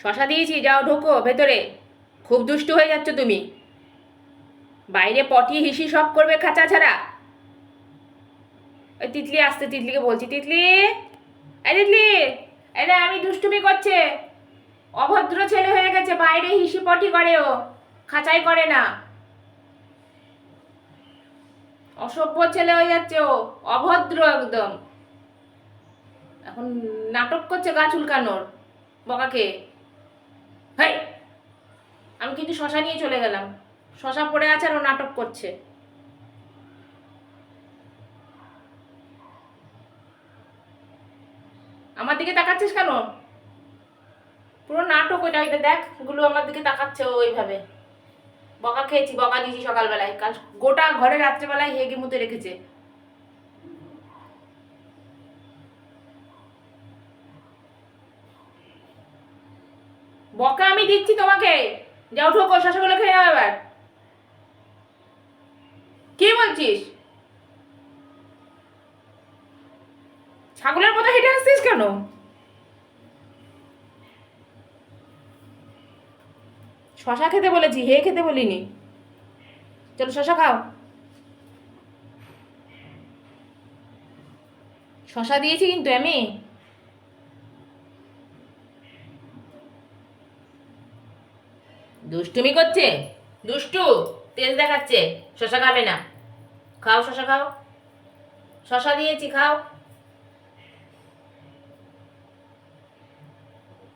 শশা দিয়েছি, যাও ঢোকো ভেতরে। খুব দুষ্টু হয়ে যাচ্ছ তুমি। বাইরে পটি হিসি সব করবে খাঁচা ছাড়া। ওই তিতলি আসতে, তিতলিকে বলছি, তিতলি এই তিতলি, এই আমি দুষ্টুমি করছে। অভদ্র ছেলে হয়ে গেছে, বাইরে হিসি পটি করে, ও খাঁচাই করে না। অসভ্য ছেলে হয়ে যাচ্ছে ও, অভদ্র একদম। এখন নাটক করছে গা চুলকানোর, বকাকে। হাই, আমি কিন্তু শশা নিয়ে চলে গেলাম। শশা পড়ে আছে আর ও নাটক করছে। আমার দিকে তাকাচ্ছিস কেন? পুরো নাটক ওইটা, ওইটা দেখ, গুলো আমার দিকে তাকাচ্ছে ওইভাবে। বকা খেয়েছি, বকা দিয়েছি সকালবেলায়, কাল গোটা ঘরে রাত্রেবেলায় হেগে মুতে রেখেছে। বকা আমি দিচ্ছি তোমাকে। যাও ঠোকো, শশাগুলো খেয়ে নাও এবার। কি বলছিস? ছাগলের মতো হেঁটে আসছিস কেন? শশা খেতে বলেছি, হে খেতে বলিনি। চলো শশা খাও। শশা দিয়েছি কিন্তু আমি। দুষ্টুমি করছে, দুষ্টু, তেজ দেখাচ্ছে। শশা খাবে না, খাও শশা খাও। শশা দিয়েছি, খাও।